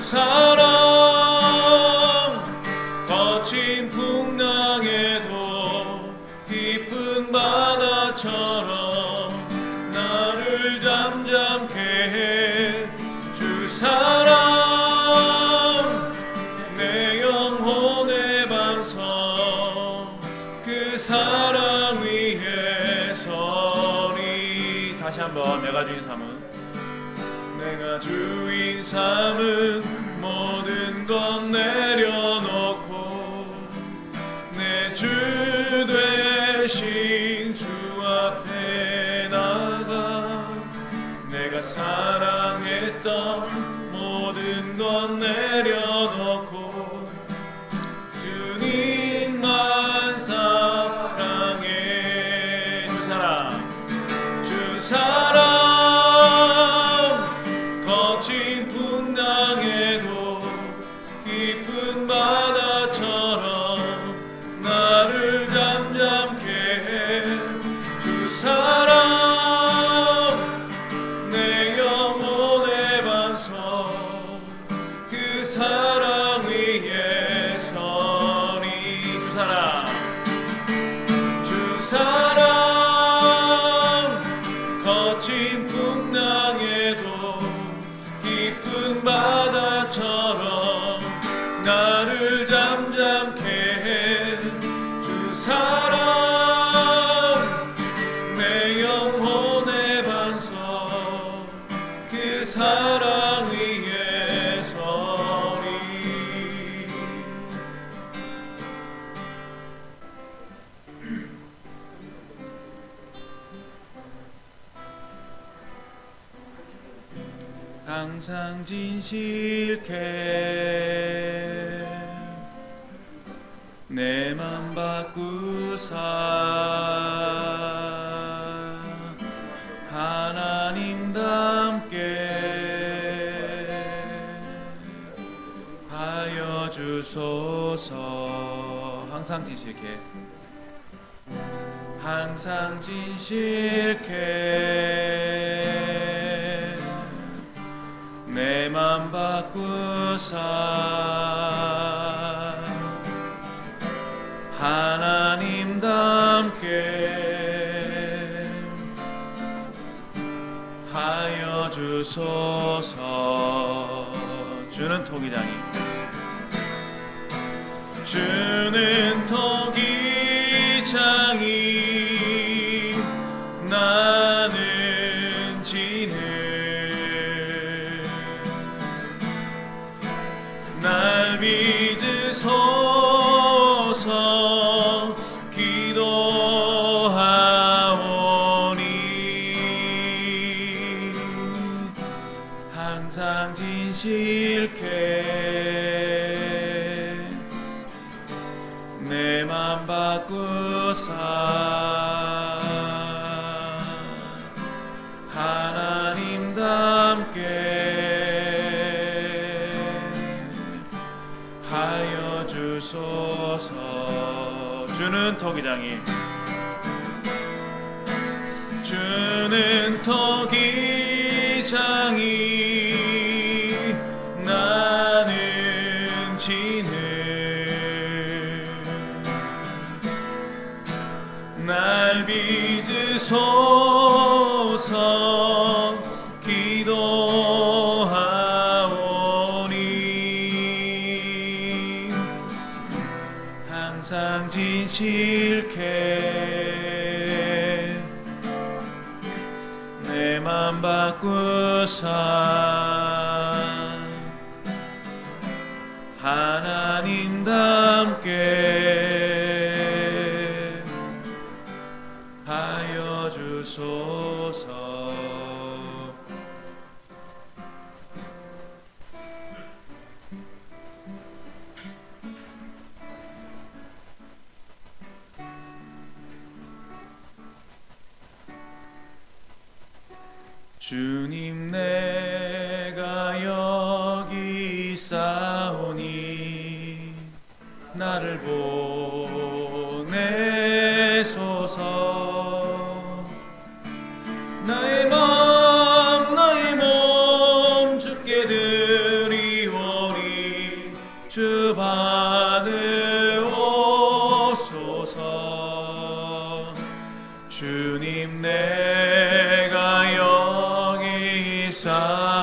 사랑 거친 풍랑에도 깊은 바다처럼 나를 잠잠케 해 주 사랑 내 영혼의 반석 그 사랑 위에 서리. 다시 한번 내가 주인 삶은 내가 주인 삼은 모든 것 내려놓고 내 주 되신 주 앞에 나가 내가 사랑했던 모든 것 내려놓고 주님만 사랑해. 주 사랑 주 사랑 거친 풍랑에도 깊은 바다처럼 나를 잠잠케 해 주 사랑 내 영혼의 반석 그 사랑 위에 서리. 주 사랑 주 사랑 거친 풍랑에도 깊은 바다처럼 나를 잠잠케 해 주 사랑 내 영혼의 반석 그 사랑 위에 서리. 항상 진실케 내 맘 바꾸사 하나님답게 하여 주소서. 항상 진실케 항상 진실케 내 맘 바꾸사 하나님답게 하여 주소서. 주는 토기장이 주는 토기장이 나는 진을 날 믿으소서 기도하오니 항상 진실케 내 맘 바꾸사 하나님답게 하여 주소서. 주는 토기장이 주는 토기장이 나는 진을 날 믿으소서 기도하오니 항상 진실케 내 맘 바꾸사 하나님답게 하여 주소서. 주님 내가 여기 있사오니 나를 보내소서. 나의 맘 나의 몸 주께 드리오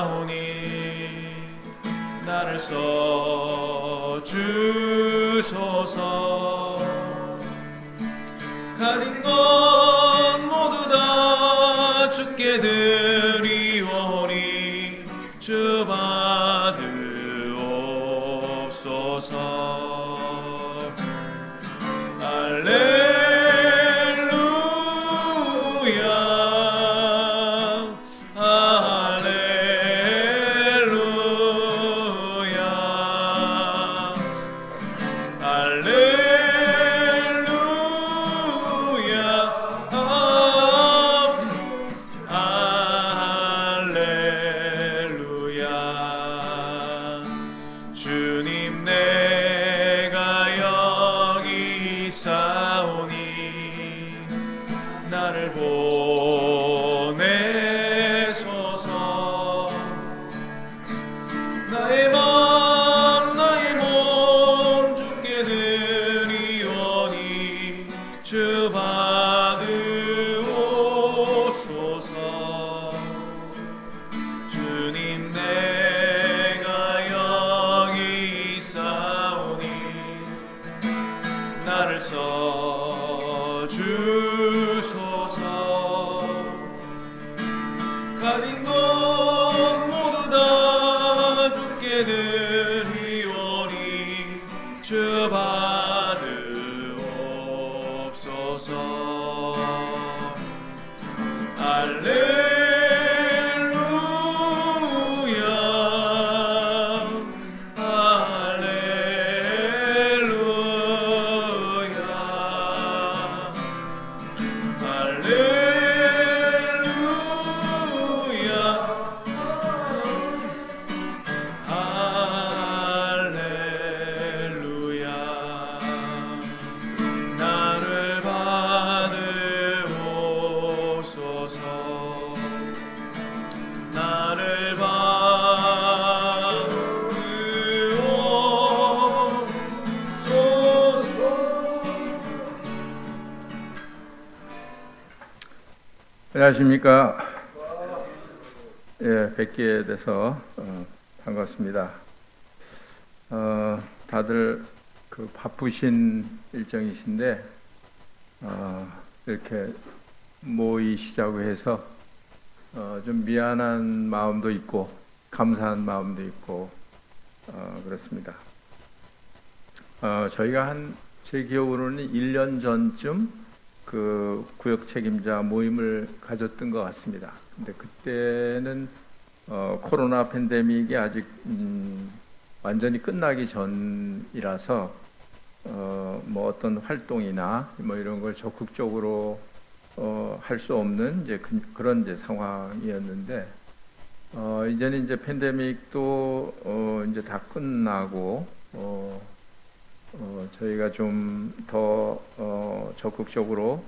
사오니 나를 써 주소서. 가진 것 모두 다 주께 드리오니 주 받으옵소서. 주님 내가 여기 있사오니 나를 보내소서. 나의 맘 나의 몸 주께 드리오니 주 받으옵소서. 주님 나를 써 주소서. 가진 것 모두 다 주께 드리오니 주 받으옵소서. 안녕하십니까. 예, 뵙게 돼서 반갑습니다. 다들 그 바쁘신 일정이신데 이렇게 모이시자고 해서 좀 미안한 마음도 있고 감사한 마음도 있고 그렇습니다. 저희가 제 기억으로는 1년 전쯤 그 구역 책임자 모임을 가졌던 것 같습니다. 근데 그때는 코로나 팬데믹이 아직 완전히 끝나기 전이라서 뭐 어떤 활동이나 뭐 이런 걸 적극적으로 할 수 없는 이제 그런 이제 상황이었는데 이제는 이제 팬데믹도 이제 다 끝나고 저희가 좀 더 적극적으로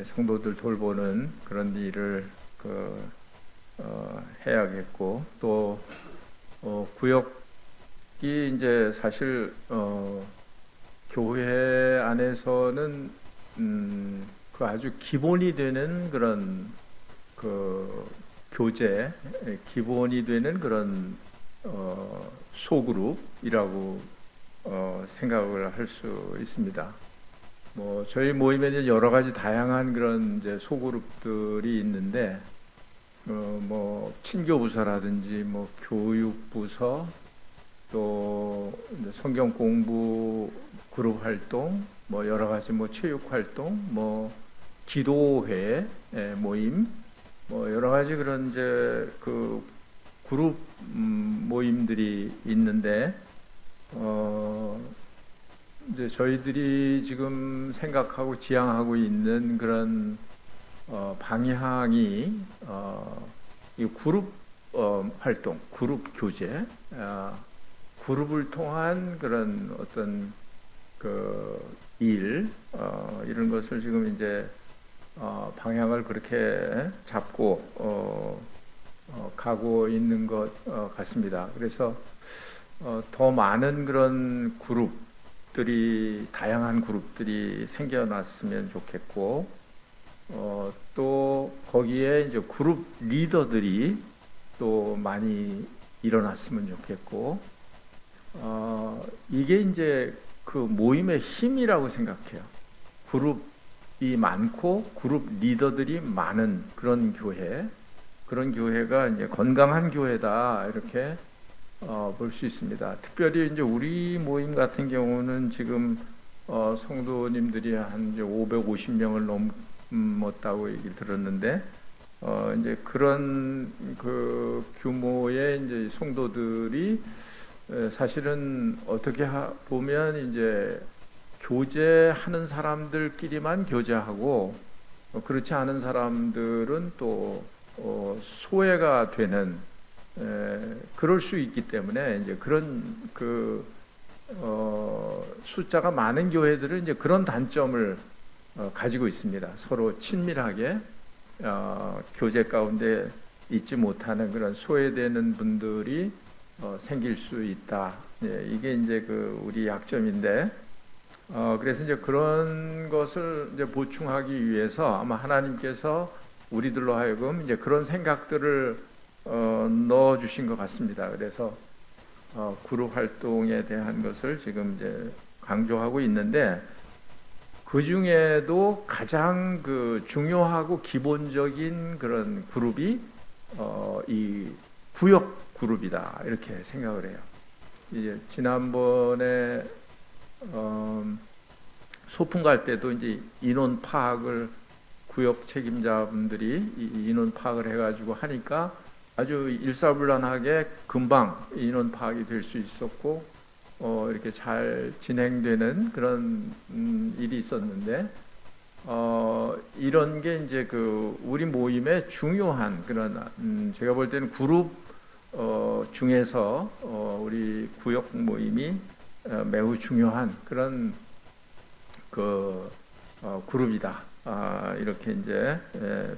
성도들 돌보는 그런 일을 해야겠고, 또 구역이 이제 사실 교회 안에서는 그 아주 기본이 되는 그런 그 교제, 기본이 되는 그런 소그룹이라고 생각을 할 수 있습니다. 뭐 저희 모임에는 여러 가지 다양한 그런 이제 소그룹들이 있는데, 뭐 친교부서라든지 뭐 교육부서, 또 성경 공부 그룹 활동, 뭐 여러 가지 뭐 체육 활동, 뭐 기도회 모임, 뭐 여러 가지 그런 이제 그 그룹 모임들이 있는데, 이제 저희들이 지금 생각하고 지향하고 있는 그런 방향이 이 그룹 활동, 그룹 교제, 그룹을 통한 그런 어떤 그 일, 이런 것을 지금 이제 방향을 그렇게 잡고 가고 있는 것 같습니다. 그래서 더 많은 그런 그룹들이, 다양한 그룹들이 생겨났으면 좋겠고, 또 거기에 이제 그룹 리더들이 또 많이 일어났으면 좋겠고, 이게 이제 그 모임의 힘이라고 생각해요. 그룹이 많고 그룹 리더들이 많은 그런 교회, 그런 교회가 이제 건강한 교회다 이렇게 볼 수 있습니다. 특별히 이제 우리 모임 같은 경우는 지금 성도님들이 한 이제 550명을 넘었다고 얘기 들었는데, 이제 그런 그 규모의 이제 성도들이 사실은 어떻게 보면 이제 교제하는 사람들끼리만 교제하고, 그렇지 않은 사람들은 또 소외가 되는, 그럴 수 있기 때문에 이제 그런 그 숫자가 많은 교회들은 이제 그런 단점을 가지고 있습니다. 서로 친밀하게 교제 가운데 있지 못하는 그런 소외되는 분들이 생길 수 있다. 이게 이제 그 우리 약점인데, 그래서 이제 그런 것을 이제 보충하기 위해서 아마 하나님께서 우리들로 하여금 이제 그런 생각들을 넣어 주신 것 같습니다. 그래서 그룹 활동에 대한 것을 지금 이제 강조하고 있는데, 그 중에도 가장 그 중요하고 기본적인 그런 그룹이 이 구역 그룹이다 이렇게 생각을 해요. 이제 지난번에 소풍 갈 때도 이제 인원 파악을 구역 책임자분들이 인원 파악을 해가지고 하니까 아주 일사불란하게 금방 인원 파악이 될 수 있었고, 이렇게 잘 진행되는 그런 일이 있었는데, 이런 게 이제 그 우리 모임의 중요한 그런 제가 볼 때는 그룹 중에서 우리 구역 모임이 매우 중요한 그런 그 그룹이다. 이렇게 이제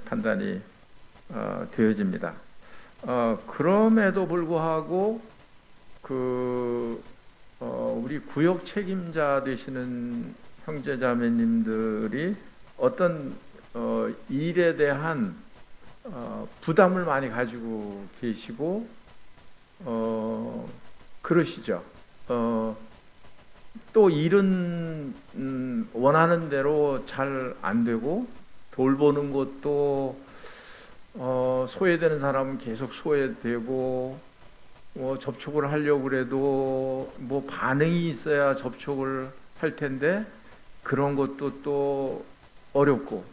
판단이 되어집니다. 그럼에도 불구하고 우리 구역 책임자 되시는 형제자매님들이 어떤 일에 대한 부담을 많이 가지고 계시고 그러시죠. 또 일은 원하는 대로 잘 안 되고, 돌보는 것도 소외되는 사람은 계속 소외되고, 접촉을 하려고 그래도 뭐 반응이 있어야 접촉을 할 텐데 그런 것도 또 어렵고,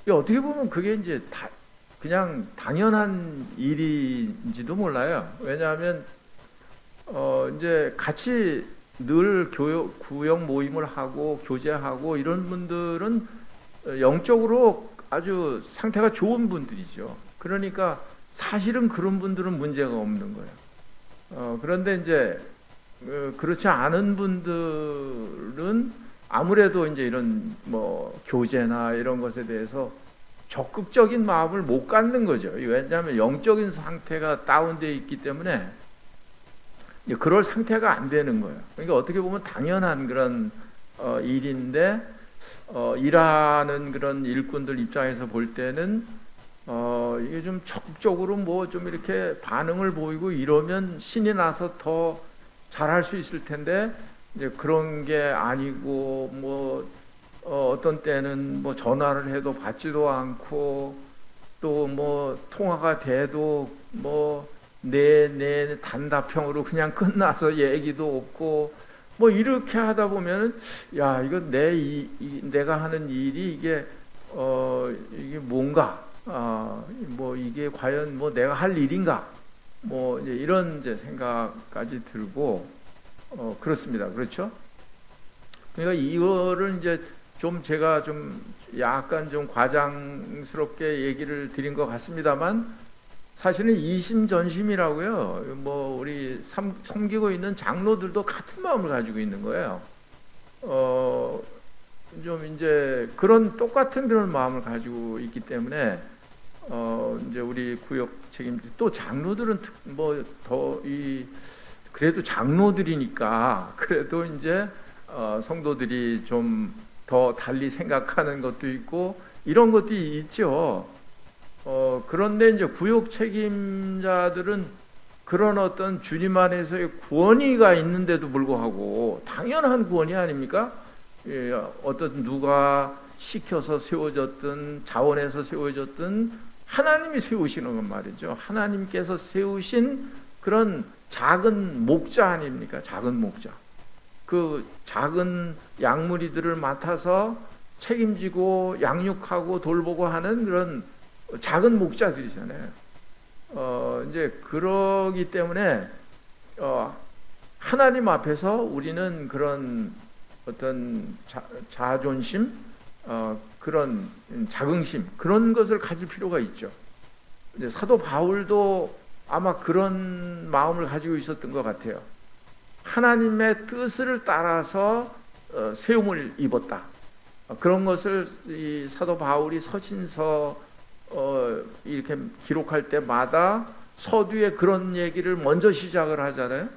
어떻게 보면 그게 이제 그냥 당연한 일인지도 몰라요. 왜냐하면 이제 같이 늘 구역 모임을 하고 교제하고 이런 분들은 영적으로 아주 상태가 좋은 분들이죠. 그러니까 사실은 그런 분들은 문제가 없는 거예요. 그런데 이제 그렇지 않은 분들은 아무래도 이제 이런 뭐 교제나 이런 것에 대해서 적극적인 마음을 못 갖는 거죠. 왜냐하면 영적인 상태가 다운되어 있기 때문에 그럴 상태가 안 되는 거예요. 그러니까 어떻게 보면 당연한 그런 일인데, 일하는 그런 일꾼들 입장에서 볼 때는 이게 좀 적극적으로 뭐 좀 이렇게 반응을 보이고 이러면 신이 나서 더 잘할 수 있을 텐데, 이제 그런 게 아니고 뭐 어떤 때는 뭐 전화를 해도 받지도 않고, 또 뭐 통화가 돼도 뭐 내 단답형으로 그냥 끝나서 얘기도 없고, 뭐 이렇게 하다 보면은 야, 이거 내가 하는 일이 이게 뭔가 뭐 이게 과연 뭐 내가 할 일인가, 뭐 이제 이런 이제 생각까지 들고 그렇습니다. 그렇죠? 그러니까 이거를 이제 좀 제가 좀 약간 좀 과장스럽게 얘기를 드린 것 같습니다만, 사실은 이심전심이라고요. 뭐 우리 섬기고 있는 장로들도 같은 마음을 가지고 있는 거예요. 좀 이제 그런 똑같은 그런 마음을 가지고 있기 때문에 이제 우리 구역 책임자 또 장로들은 뭐 더 그래도 장로들이니까 그래도 이제 성도들이 좀 더 달리 생각하는 것도 있고 이런 것도 있죠. 그런데 이제 구역 책임자들은 그런 어떤 주님 안에서의 구원이가 있는데도 불구하고 당연한 구원이 아닙니까? 예, 어떤 누가 시켜서 세워졌든 자원해서 세워졌든 하나님이 세우시는 건 말이죠. 하나님께서 세우신 그런 작은 목자 아닙니까? 작은 목자. 그 작은 양무리들을 맡아서 책임지고 양육하고 돌보고 하는 그런 작은 목자들이잖아요. 이제 그러기 때문에 하나님 앞에서 우리는 그런 어떤 자존심, 그런 자긍심 그런 것을 가질 필요가 있죠. 이제 사도 바울도 아마 그런 마음을 가지고 있었던 것 같아요. 하나님의 뜻을 따라서 세움을 입었다. 그런 것을 이 사도 바울이 서신서 이렇게 기록할 때마다 서두에 그런 얘기를 먼저 시작을 하잖아요.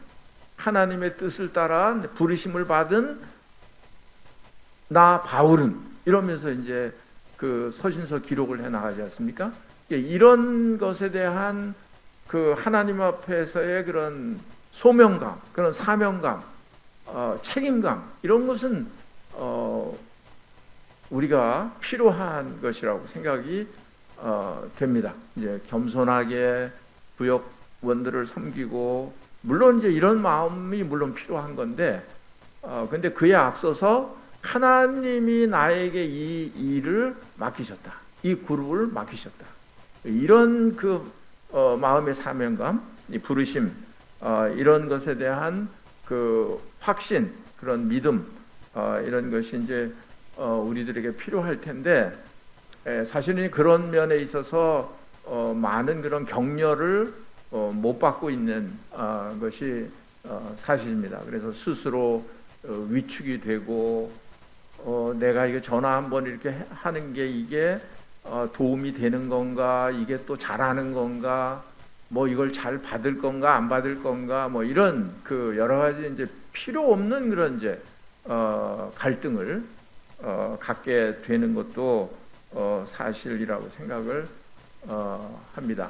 하나님의 뜻을 따라 부르심을 받은 나 바울은 이러면서 이제 그 서신서 기록을 해 나가지 않습니까? 이런 것에 대한 그 하나님 앞에서의 그런 소명감, 그런 사명감, 책임감 이런 것은 우리가 필요한 것이라고 생각이 됩니다. 이제 겸손하게 구역원들을 섬기고 물론 이제 이런 마음이 물론 필요한 건데 근데 그에 앞서서 하나님이 나에게 이 일을 맡기셨다. 이 그룹을 맡기셨다. 이런 그 마음의 사명감, 이 부르심 이런 것에 대한 그 확신, 그런 믿음 이런 것이 이제 우리들에게 필요할 텐데 사실은 그런 면에 있어서 많은 그런 격려를 못 받고 있는 것이 사실입니다. 그래서 스스로 위축이 되고 내가 이게 전화 한번 이렇게 하는 게 이게 도움이 되는 건가, 이게 또 잘하는 건가, 뭐 이걸 잘 받을 건가 안 받을 건가, 뭐 이런 그 여러 가지 이제 필요 없는 그런 이제 갈등을 갖게 되는 것도 사실이라고 생각을 합니다.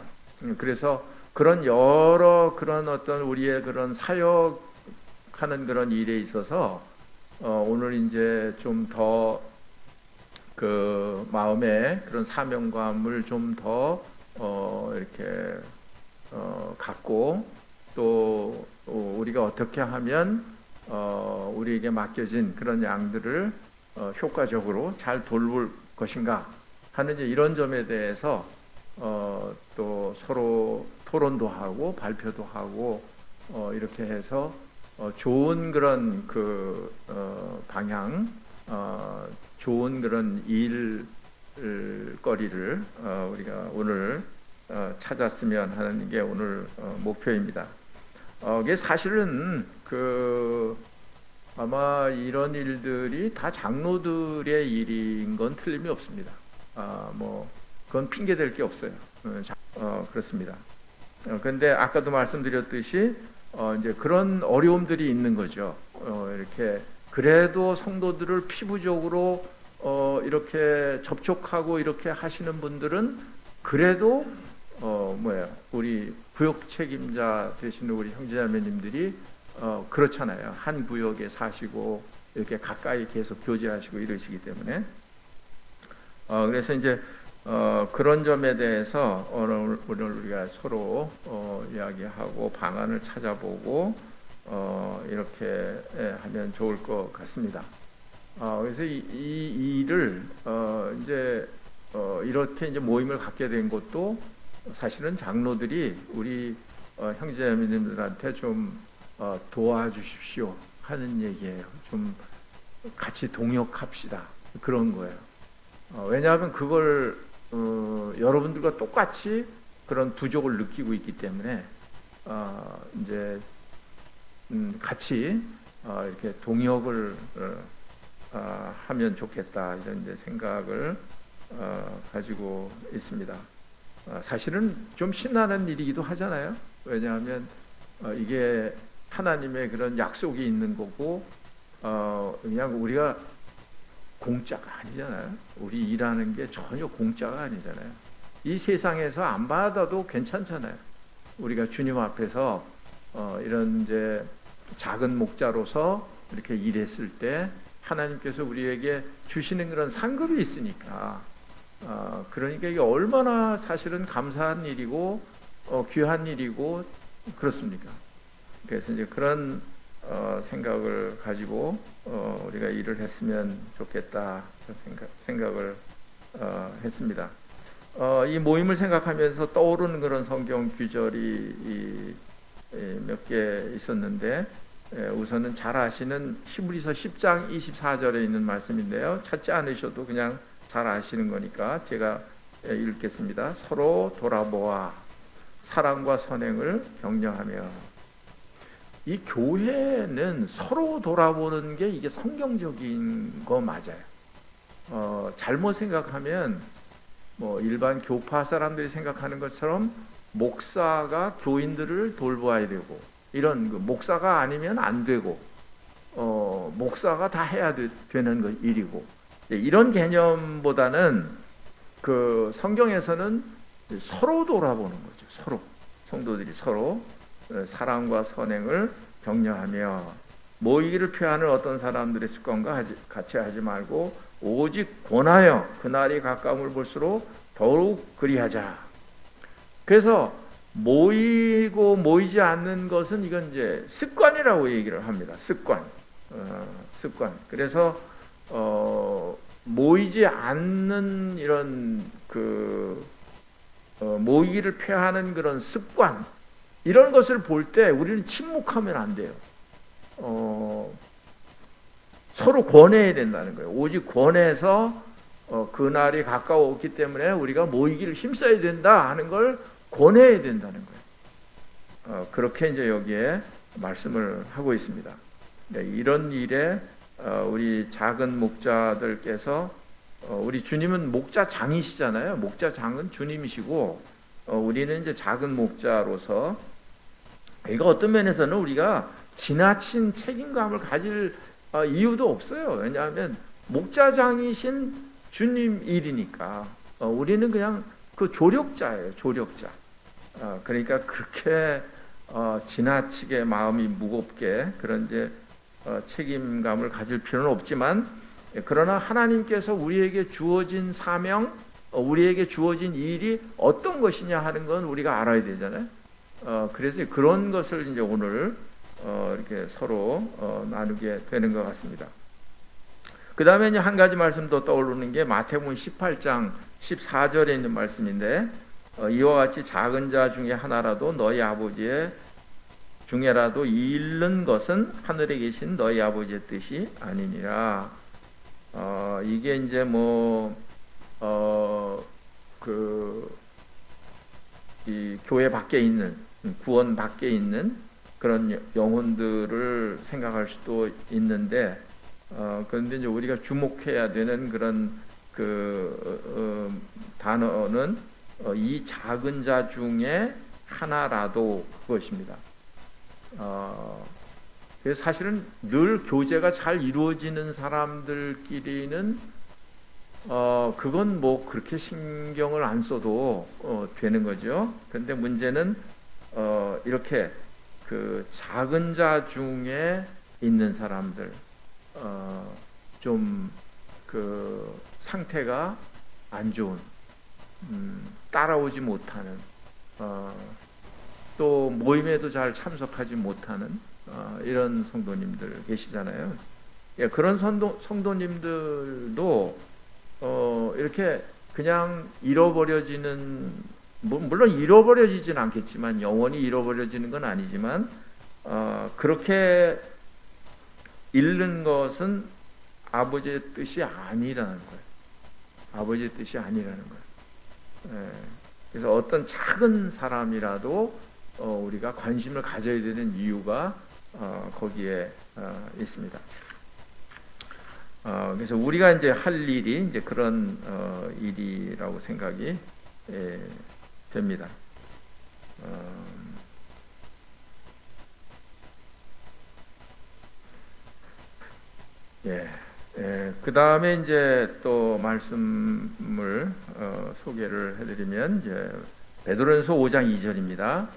그래서 그런 여러 그런 어떤 우리의 그런 사역하는 그런 일에 있어서 오늘 이제 좀 더 그 마음의 그런 사명감을 좀 더 이렇게 갖고 또 우리가 어떻게 하면 우리에게 맡겨진 그런 양들을 효과적으로 잘 돌볼 것인가 하는 이런 점에 대해서 또 서로 토론도 하고 발표도 하고 이렇게 해서 좋은 그런 그 방향, 좋은 그런 일거리를 우리가 오늘 찾았으면 하는 게 오늘 목표입니다. 이게 사실은 그 아마 이런 일들이 다 장로들의 일인 건 틀림이 없습니다. 뭐 그건 핑계 댈 게 없어요. 그렇습니다. 그런데 아까도 말씀드렸듯이 이제 그런 어려움들이 있는 거죠. 이렇게 그래도 성도들을 피부적으로 이렇게 접촉하고 이렇게 하시는 분들은 그래도 우리 구역 책임자 되시는 우리 형제자매님들이 그렇잖아요. 한 구역에 사시고 이렇게 가까이 계속 교제하시고 이러시기 때문에 그래서 이제 그런 점에 대해서 오늘 우리가 서로 이야기하고 방안을 찾아보고 이렇게 하면 좋을 것 같습니다. 그래서 이 일을 이제 이렇게 이제 모임을 갖게 된 것도 사실은 장로들이 우리 형제자매님들한테 좀 도와주십시오 하는 얘기예요. 좀 같이 동역합시다 그런 거예요. 왜냐하면 그걸 여러분들과 똑같이 그런 부족을 느끼고 있기 때문에 이제 같이 이렇게 동역을 하면 좋겠다 이런 이제 생각을 가지고 있습니다. 사실은 좀 신나는 일이기도 하잖아요. 왜냐하면 이게 하나님의 그런 약속이 있는 거고 그냥 우리가 공짜가 아니잖아요. 우리 일하는 게 전혀 공짜가 아니잖아요. 이 세상에서 안 받아도 괜찮잖아요. 우리가 주님 앞에서 이런 이제 작은 목자로서 이렇게 일했을 때 하나님께서 우리에게 주시는 그런 상급이 있으니까, 그러니까 이게 얼마나 사실은 감사한 일이고 귀한 일이고 그렇습니까? 그래서 이제 그런 생각을 가지고 우리가 일을 했으면 좋겠다 생각을 했습니다. 이 모임을 생각하면서 떠오르는 그런 성경 구절이 몇 개 있었는데, 우선은 잘 아시는 히브리서 10장 24절에 있는 말씀인데요. 찾지 않으셔도 그냥 잘 아시는 거니까 제가 읽겠습니다. 서로 돌아보아 사랑과 선행을 격려하며. 이 교회는 서로 돌아보는 게 이게 성경적인 거 맞아요. 잘못 생각하면 뭐 일반 교파 사람들이 생각하는 것처럼 목사가 교인들을 돌보아야 되고, 이런 목사가 아니면 안 되고, 목사가 다 해야 되는 일이고, 이런 개념보다는 그 성경에서는 서로 돌아보는 거죠. 서로, 성도들이 서로 사랑과 선행을 격려하며 모이기를 피하는 어떤 사람들의 습관과 같이 하지 말고 오직 권하여 그날이 가까움을 볼수록 더욱 그리하자. 그래서 모이고 모이지 않는 것은 이건 이제 습관이라고 얘기를 합니다. 습관. 그래서 모이지 않는 이런 모이기를 피하는 그런 습관, 이런 것을 볼 때 우리는 침묵하면 안 돼요. 서로 권해야 된다는 거예요. 오직 권해서 그날이 가까웠기 때문에 우리가 모이기를 힘써야 된다 하는 걸 권해야 된다는 거예요. 그렇게 이제 여기에 말씀을 하고 있습니다. 네, 이런 일에 우리 작은 목자들께서, 우리 주님은 목자장이시잖아요. 목자장은 주님이시고, 우리는 이제 작은 목자로서, 이거 어떤 면에서는 우리가 지나친 책임감을 가질 이유도 없어요. 왜냐하면 목자장이신 주님 일이니까. 우리는 그냥 그 조력자예요. 조력자. 그러니까 그렇게 지나치게 마음이 무겁게 그런 이제 책임감을 가질 필요는 없지만, 그러나 하나님께서 우리에게 주어진 사명, 우리에게 주어진 일이 어떤 것이냐 하는 건 우리가 알아야 되잖아요. 그래서 그런 것을 이제 오늘 이렇게 서로 나누게 되는 것 같습니다. 그 다음에 이제 한 가지 말씀 더 떠오르는 게 마태복음 18장 14절에 있는 말씀인데, 이와 같이 작은 자 중에 하나라도 너희 아버지의 중에라도 잃는 것은 하늘에 계신 너희 아버지의 뜻이 아니니라. 이게 이제 이 교회 밖에 있는, 구원 밖에 있는 그런 영혼들을 생각할 수도 있는데, 그런데 이제 우리가 주목해야 되는 그런 단어는 이 작은 자 중에 하나라도 그것입니다. 그래서 사실은 늘 교제가 잘 이루어지는 사람들끼리는 그건 뭐 그렇게 신경을 안 써도 되는 거죠. 그런데 문제는 이렇게 그 작은 자 중에 있는 사람들, 좀 그 상태가 안 좋은, 따라오지 못하는, 또 모임에도 잘 참석하지 못하는 이런 성도님들 계시잖아요. 예, 그런 성도님들도 이렇게 그냥 잃어버려지는, 물론 잃어버려지진 않겠지만, 영원히 잃어버려지는 건 아니지만, 그렇게 잃는 것은 아버지의 뜻이 아니라는 거예요. 아버지의 뜻이 아니라는 거예요. 예, 그래서 어떤 작은 사람이라도 우리가 관심을 가져야 되는 이유가 거기에 있습니다. 그래서 우리가 이제 할 일이 이제 그런 일이라고 생각이 됩니다. 예, 그 다음에 이제 또 말씀을 소개를 해드리면 이제 베드로전서 5장 2절입니다.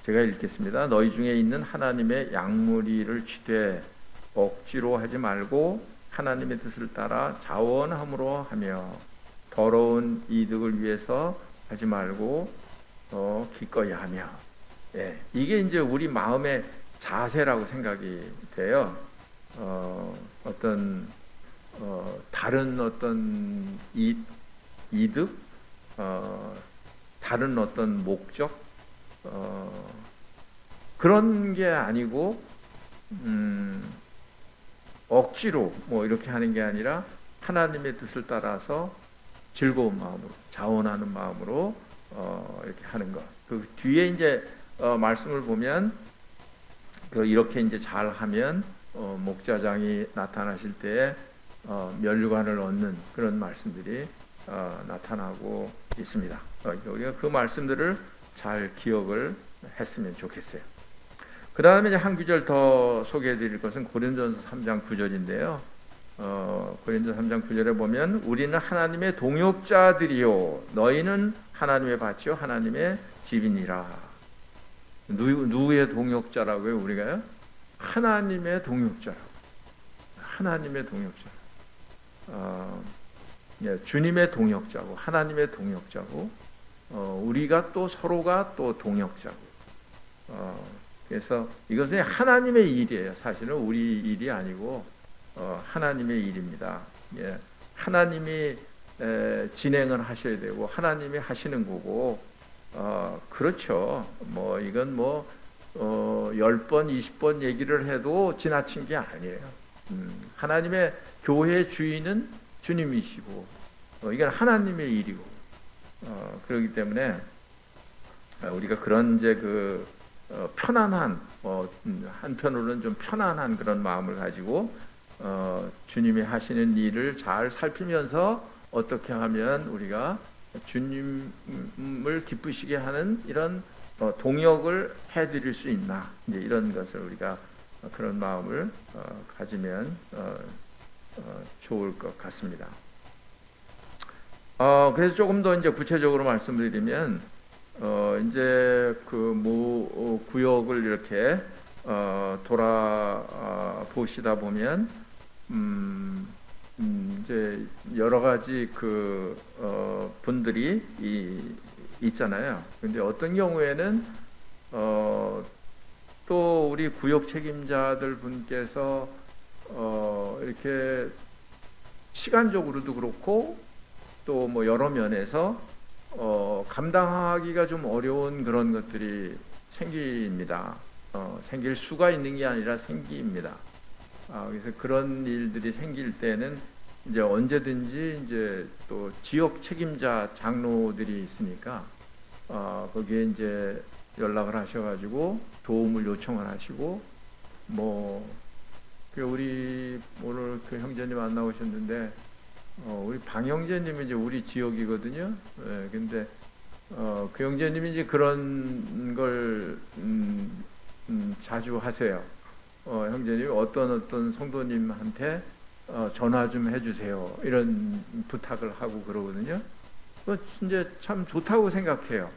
제가 읽겠습니다. 너희 중에 있는 하나님의 양무리를 취되 억지로 하지 말고 하나님의 뜻을 따라 자원함으로 하며 더러운 이득을 위해서 하지 말고 기꺼이 하며. 이게 이제 우리 마음의 자세라고 생각이 돼요. 어떤 다른 어떤 이득, 다른 어떤 목적, 그런 게 아니고 억지로 뭐 이렇게 하는 게 아니라 하나님의 뜻을 따라서 즐거운 마음으로, 자원하는 마음으로 이렇게 하는 것. 그 뒤에 이제 말씀을 보면 이렇게 이제 잘 하면 목자장이 나타나실 때에 멸관을 얻는 그런 말씀들이 나타나고 있습니다. 우리가 그 말씀들을 잘 기억을 했으면 좋겠어요. 그 다음에 이제 한 구절 더 소개해 드릴 것은 고린도전서 3장 9절인데요. 고린도전서 3장 9절에 보면 우리는 하나님의 동역자들이요 너희는 하나님의 밭이요 하나님의 집이니라. 누구의 동역자라고요? 우리가요? 하나님의 동역자라고. 하나님의 동역자. 주님의 동역자고 하나님의 동역자고 우리가 또 서로가 또 동역자고. 그래서 이것은 하나님의 일이에요. 사실은 우리 일이 아니고 하나님의 일입니다. 하나님이 진행을 하셔야 되고 하나님이 하시는 거고. 그렇죠. 뭐 이건 뭐 10번, 20번 얘기를 해도 지나친 게 아니에요. 하나님의 교회의 주인은 주님이시고 이건 하나님의 일이고 그렇기 때문에 우리가 그런 이제 편안한 한편으로는 좀 편안한 그런 마음을 가지고 주님이 하시는 일을 잘 살피면서 어떻게 하면 우리가 주님을 기쁘시게 하는 이런 동역을 해드릴 수 있나, 이제 이런 것을 우리가 그런 마음을 가지면 좋을 것 같습니다. 그래서 조금 더 이제 구체적으로 말씀드리면 이제 구역을 이렇게 돌아보시다 보면 이제 여러 가지 분들이 있잖아요. 근데 어떤 경우에는 또 우리 구역 책임자들 분께서 이렇게 시간적으로도 그렇고 또 뭐 여러 면에서 감당하기가 좀 어려운 그런 것들이 생깁니다. 생길 수가 있는 게 아니라 생깁니다. 그래서 그런 일들이 생길 때는 이제 언제든지 이제 또 지역 책임자 장로들이 있으니까 거기에 이제 연락을 하셔가지고 도움을 요청을 하시고 우리 오늘 그 형제님 안 나오셨는데 우리 방 형제님이 이제 우리 지역이거든요. 근데 그 형제님이 이제 그런 걸 자주 하세요. 형제님이 어떤 성도님한테 전화 좀 해주세요. 이런 부탁을 하고 그러거든요. 이제 참 좋다고 생각해요.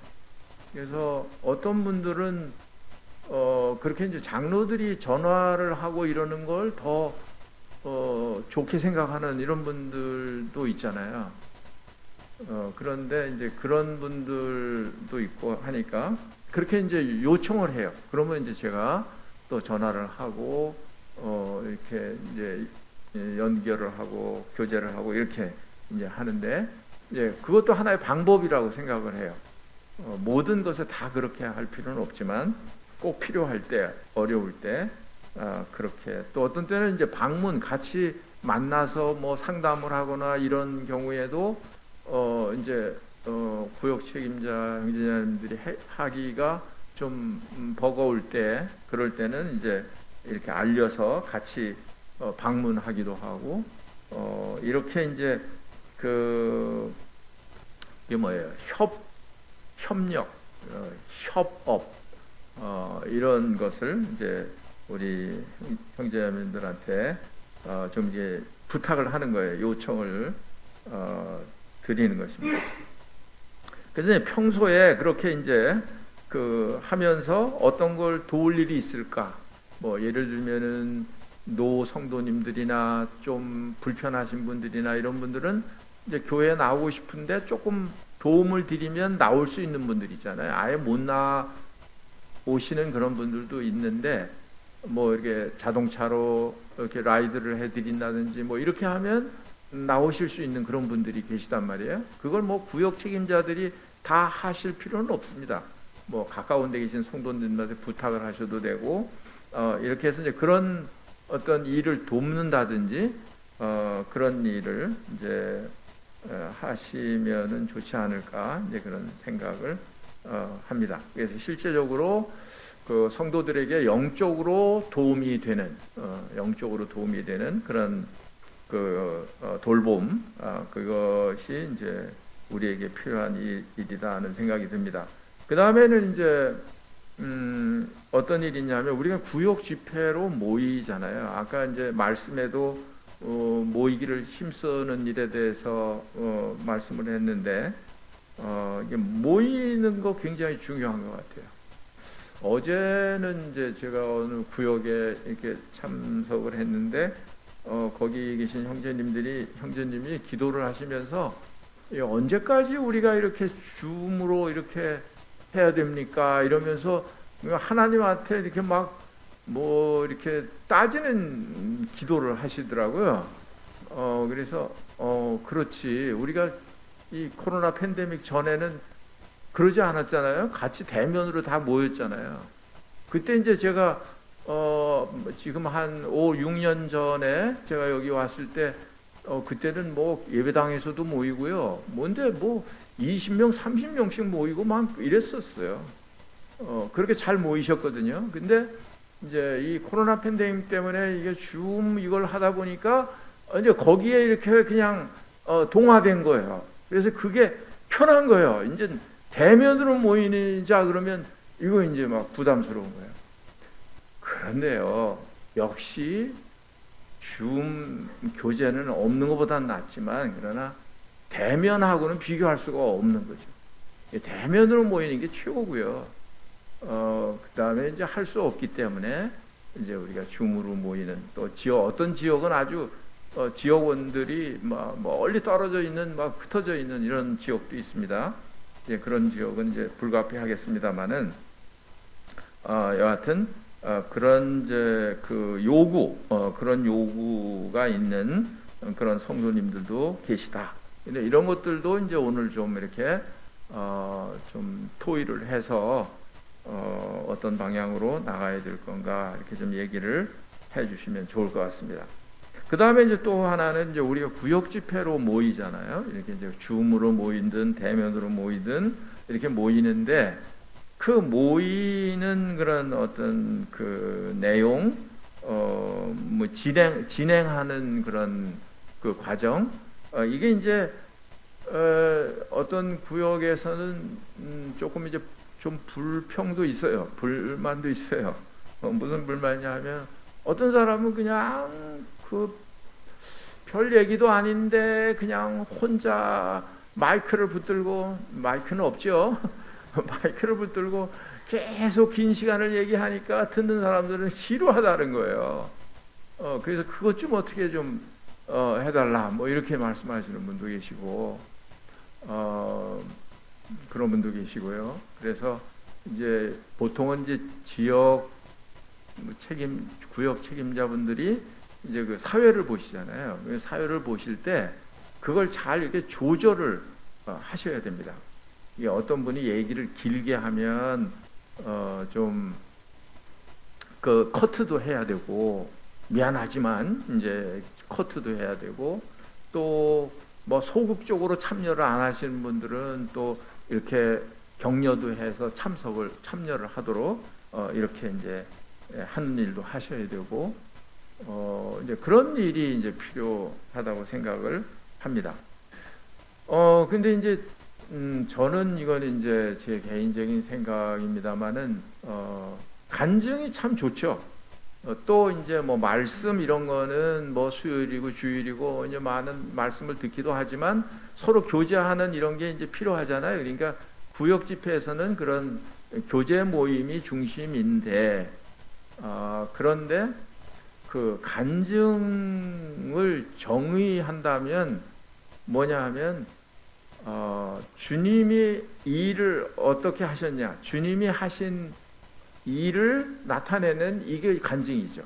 그래서 어떤 분들은 그렇게 이제 장로들이 전화를 하고 이러는 걸 더 좋게 생각하는 이런 분들도 있잖아요. 그런데 이제 그런 분들도 있고 하니까 그렇게 이제 요청을 해요. 그러면 이제 제가 또 전화를 하고 이렇게 이제 연결을 하고 교제를 하고 이렇게 이제 하는데 그것도 하나의 방법이라고 생각을 해요. 모든 것을 다 그렇게 할 필요는 없지만 꼭 필요할 때, 어려울 때 그렇게 또 어떤 때는 이제 방문 같이 만나서 뭐 상담을 하거나 이런 경우에도 이제 구역 책임자 형제자님들이 하기가 좀 버거울 때, 그럴 때는 이제 이렇게 알려서 같이 방문하기도 하고 이렇게 이제 이게 뭐예요? 협력, 협업 이런 것을 이제 우리 형제자매들한테 좀 이제 부탁을 하는 거예요. 요청을 드리는 것입니다. 그래서 이제 평소에 그렇게 이제 하면서 어떤 걸 도울 일이 있을까? 뭐 예를 들면은 노 성도님들이나 좀 불편하신 분들이나 이런 분들은 이제 교회에 나오고 싶은데 조금 도움을 드리면 나올 수 있는 분들 있잖아요. 아예 못 나오시는 그런 분들도 있는데 뭐 이렇게 자동차로 이렇게 라이드를 해드린다든지 뭐 이렇게 하면 나오실 수 있는 그런 분들이 계시단 말이에요. 그걸 뭐 구역 책임자들이 다 하실 필요는 없습니다. 뭐 가까운 데 계신 성도님들한테 부탁을 하셔도 되고 이렇게 해서 이제 그런 어떤 일을 돕는다든지 그런 일을 이제 하시면은 좋지 않을까 이제 그런 생각을 합니다. 그래서 실제적으로 그 성도들에게 영적으로 도움이 되는 그런 돌봄 그것이 이제 우리에게 필요한 일이다 하는 생각이 듭니다. 그 다음에는 이제 어떤 일이냐면 우리가 구역 집회로 모이잖아요. 아까 이제 말씀에도 모이기를 힘쓰는 일에 대해서 말씀을 했는데 이게 모이는 거 굉장히 중요한 것 같아요. 어제는 이제 제가 어느 구역에 이렇게 참석을 했는데 거기 계신 형제님이 기도를 하시면서 언제까지 우리가 이렇게 줌으로 이렇게 해야 됩니까? 이러면서 하나님한테 이렇게 막 뭐 이렇게 따지는 기도를 하시더라고요. 그래서 그렇지. 우리가 이 코로나 팬데믹 전에는 그러지 않았잖아요. 같이 대면으로 다 모였잖아요. 그때 이제 제가 지금 한 5, 6년 전에 제가 여기 왔을 때 그때는 뭐 예배당에서도 모이고요. 뭔데 뭐 20명, 30명씩 모이고 막 이랬었어요. 그렇게 잘 모이셨거든요. 근데 이제 이 코로나 팬데믹 때문에 이게 줌 이걸 하다 보니까 이제 거기에 이렇게 그냥 동화된 거예요. 그래서 그게 편한 거예요. 이제 대면으로 모이자 그러면 이거 이제 막 부담스러운 거예요. 그런데요, 역시 줌 교제는 없는 것보다는 낫지만 그러나 대면하고는 비교할 수가 없는 거죠. 대면으로 모이는 게 최고고요. 그 다음에 이제 할 수 없기 때문에 이제 우리가 줌으로 모이는 또 어떤 지역은 아주 지역원들이 막 멀리 떨어져 있는 막 흩어져 있는 이런 지역도 있습니다. 이제 그런 지역은 이제 불가피하겠습니다만은 여하튼 그런 이제 그런 요구가 있는 그런 성도님들도 계시다. 근데 이런 것들도 이제 오늘 좀 이렇게 좀 토의를 해서 어떤 방향으로 나가야 될 건가 이렇게 좀 얘기를 해주시면 좋을 것 같습니다. 그 다음에 이제 또 하나는 이제 우리가 구역 집회로 모이잖아요. 이렇게 이제 줌으로 모이든 대면으로 모이든 이렇게 모이는데 그 모이는 그런 어떤 그 내용, 뭐 진행하는 그런 그 과정, 이게 이제 어떤 구역에서는 조금 이제 좀 불평도 있어요. 불만도 있어요. 무슨 불만이냐 하면 어떤 사람은 그냥 별 얘기도 아닌데 그냥 혼자 마이크를 붙들고, 마이크는 없죠. 마이크를 붙들고 계속 긴 시간을 얘기하니까 듣는 사람들은 지루하다는 거예요. 그래서 그것 좀 어떻게 좀 해달라 뭐 이렇게 말씀하시는 분도 계시고 그런 분도 계시고요. 그래서 이제 보통은 이제 지역 구역 책임자분들이 이제 그 사회를 보시잖아요. 사회를 보실 때 그걸 잘 이렇게 조절을 하셔야 됩니다. 이게 어떤 분이 얘기를 길게 하면 좀 그 커트도 해야 되고 미안하지만 이제 커트도 해야 되고 또 뭐 소극적으로 참여를 안 하시는 분들은 또 이렇게 격려도 해서 참여를 하도록 이렇게 이제 하는 일도 하셔야 되고 이제 그런 일이 이제 필요하다고 생각을 합니다. 근데 이제 저는 이건 이제 제 개인적인 생각입니다만은 간증이 참 좋죠. 또 이제 뭐 말씀 이런 거는 뭐 수요일이고 주일이고 이제 많은 말씀을 듣기도 하지만 서로 교제하는 이런 게 이제 필요하잖아요. 그러니까 구역 집회에서는 그런 교제 모임이 중심인데, 그런데 그 간증을 정의한다면 뭐냐 하면, 주님이 이 일을 어떻게 하셨냐, 주님이 하신 일을 나타내는 이게 간증이죠.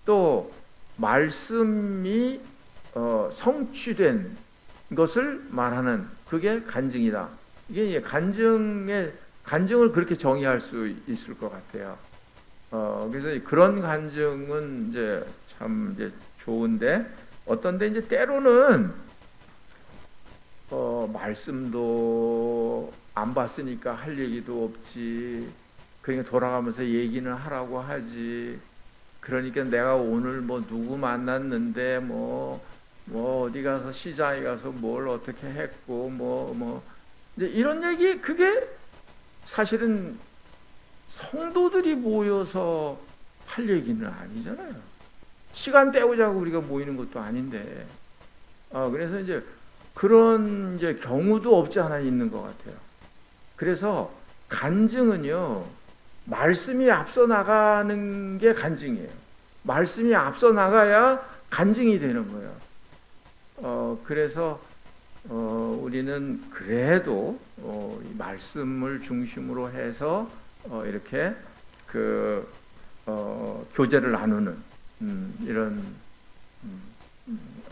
또 말씀이 성취된 것을 말하는 그게 간증이다. 이게 간증을 그렇게 정의할 수 있을 것 같아요. 그래서 그런 간증은 이제 참 이제 좋은데, 어떤데 이제 때로는 말씀도 안 봤으니까 할 얘기도 없지. 그러니까 돌아가면서 얘기는 하라고 하지. 그러니까 내가 오늘 뭐 누구 만났는데 뭐 어디 가서 시장에 가서 뭘 어떻게 했고 뭐 이제 이런 얘기, 그게 사실은 성도들이 모여서 할 얘기는 아니잖아요. 시간 때우자고 우리가 모이는 것도 아닌데. 그래서 이제 그런 이제 경우도 없지 않아 있는 것 같아요. 그래서 간증은요, 말씀이 앞서 나가는 게 간증이에요. 말씀이 앞서 나가야 간증이 되는 거예요. 그래서 우리는 그래도 이 말씀을 중심으로 해서 이렇게 교제를 나누는 이런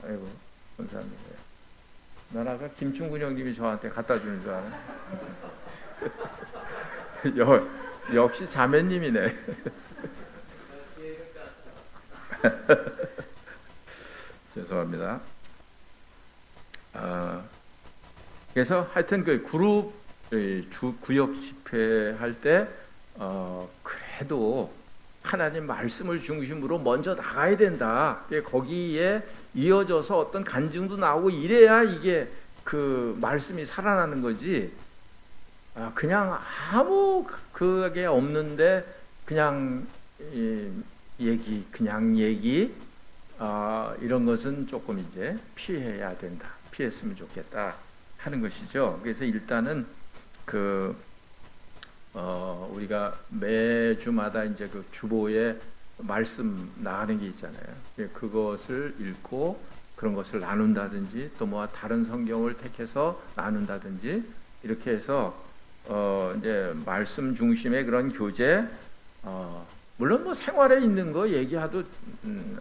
아이고 감사합니다. 난 아까 김충근 형님이 저한테 갖다 주는 줄 아네. 역시 자매님이네. 죄송합니다. 그래서 하여튼 그 그룹 구역 집회할 때 그래도 하나님 말씀을 중심으로 먼저 나가야 된다. 거기에 이어져서 어떤 간증도 나오고 이래야 이게 그 말씀이 살아나는 거지. 그냥 아무 그게 없는데 그냥 얘기 이런 것은 조금 이제 피해야 된다. 피했으면 좋겠다 하는 것이죠. 그래서 일단은 우리가 매주마다 이제 그 주보에 말씀 나가는 게 있잖아요. 그것을 읽고 그런 것을 나눈다든지 또 뭐 다른 성경을 택해서 나눈다든지 이렇게 해서 이제 말씀 중심의 그런 교제, 물론 뭐 생활에 있는 거 얘기해도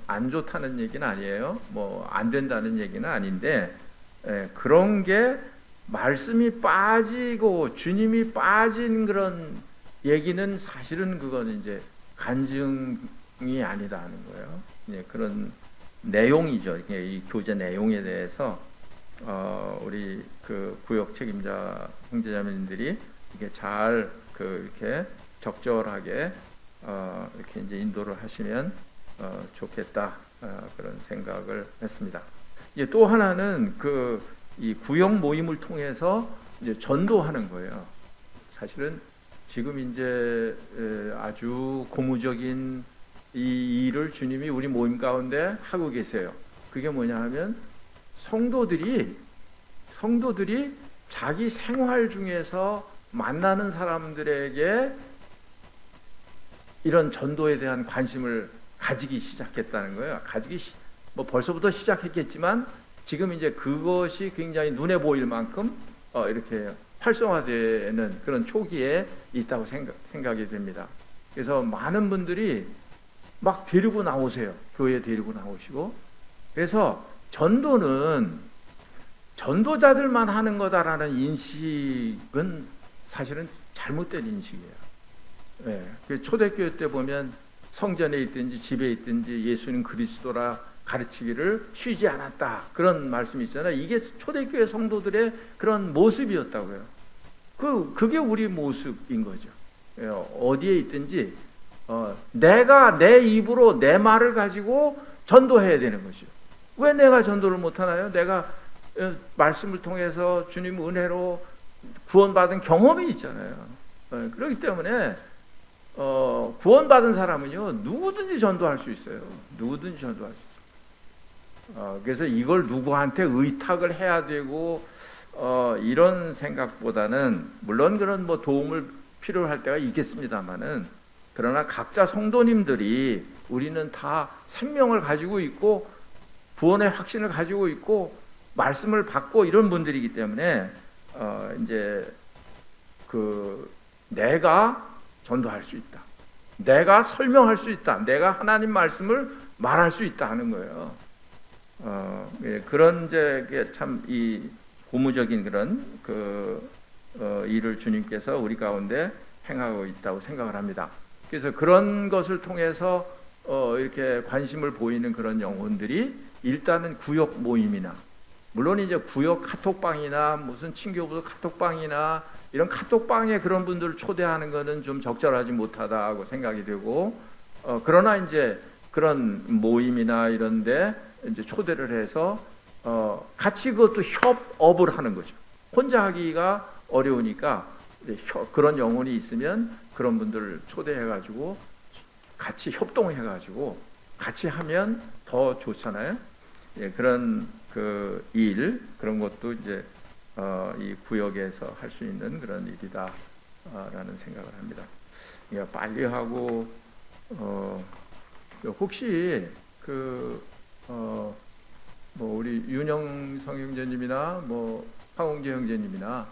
안 좋다는 얘기는 아니에요. 뭐 안 된다는 얘기는 아닌데, 그런 게 말씀이 빠지고 주님이 빠진 그런 얘기는 사실은 그건 이제 간증이 아니라는 거예요. 그런 내용이죠. 이 교제 내용에 대해서 우리 그 구역 책임자 형제자매님들이 이게 잘 이렇게 적절하게 이렇게 이제 인도를 하시면 좋겠다, 그런 생각을 했습니다. 이제 또 하나는 이 구역 모임을 통해서 이제 전도하는 거예요. 사실은 지금 이제 아주 고무적인 이 일을 주님이 우리 모임 가운데 하고 계세요. 그게 뭐냐 하면 성도들이 자기 생활 중에서 만나는 사람들에게 이런 전도에 대한 관심을 가지기 시작했다는 거예요. 뭐 벌써부터 시작했겠지만 지금 이제 그것이 굉장히 눈에 보일 만큼 이렇게 활성화되는 그런 초기에 있다고 생각이 됩니다. 그래서 많은 분들이 막 데리고 나오세요. 교회에 데리고 나오시고. 그래서 전도는 전도자들만 하는 거다라는 인식은 사실은 잘못된 인식이에요. 초대교회 때 보면 성전에 있든지 집에 있든지 예수는 그리스도라 가르치기를 쉬지 않았다, 그런 말씀이 있잖아요. 이게 초대교회 성도들의 그런 모습이었다고요. 그게 우리 모습인 거죠. 어디에 있든지 내가 내 입으로 내 말을 가지고 전도해야 되는 것이죠. 왜 내가 전도를 못하나요? 내가 말씀을 통해서 주님 은혜로 구원받은 경험이 있잖아요. 그렇기 때문에 구원받은 사람은요 누구든지 전도할 수 있어요. 누구든지 전도할 수 있어요. 그래서 이걸 누구한테 의탁을 해야 되고 이런 생각보다는 물론 그런 뭐 도움을 필요할 때가 있겠습니다만은 그러나 각자 성도님들이 우리는 다 생명을 가지고 있고 구원의 확신을 가지고 있고 말씀을 받고 이런 분들이기 때문에 이제 내가 전도할 수 있다. 내가 설명할 수 있다. 내가 하나님 말씀을 말할 수 있다 하는 거예요. 그런 이제 참 이 고무적인 그런 일을 주님께서 우리 가운데 행하고 있다고 생각을 합니다. 그래서 그런 것을 통해서 이렇게 관심을 보이는 그런 영혼들이 일단은 구역 모임이나 물론 이제 구역 카톡방이나 무슨 친교부 카톡방이나 이런 카톡방에 그런 분들을 초대하는 것은 좀 적절하지 못하다고 생각이 되고 그러나 이제 그런 모임이나 이런데 이제 초대를 해서 같이 그것도 협업을 하는 거죠. 혼자 하기가 어려우니까 그런 영혼이 있으면 그런 분들을 초대해가지고 같이 협동해가지고 같이 하면 더 좋잖아요. 그런 그런 것도 이제 이 구역에서 할 수 있는 그런 일이다라는 생각을 합니다. 그러니까 빨리 하고 혹시 뭐 우리 윤영성 형제님이나 뭐 황홍재 형제님이나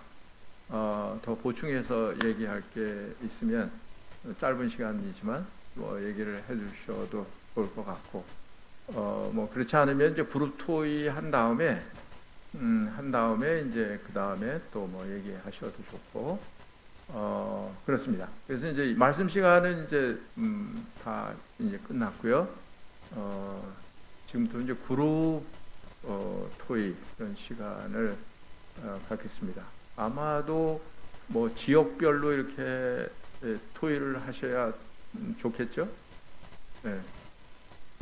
더 보충해서 얘기할 게 있으면 짧은 시간이지만 뭐 얘기를 해주셔도 좋을 것 같고 뭐 그렇지 않으면 이제 그룹 토의 한 다음에 이제 그 다음에 또 뭐 얘기하셔도 좋고 그렇습니다. 그래서 이제 말씀 시간은 이제 다 이제 끝났고요. 지금부터 이제 그룹 토의 이런 시간을 갖겠습니다. 아마도 뭐 지역별로 이렇게 토의를 하셔야 좋겠죠. 네.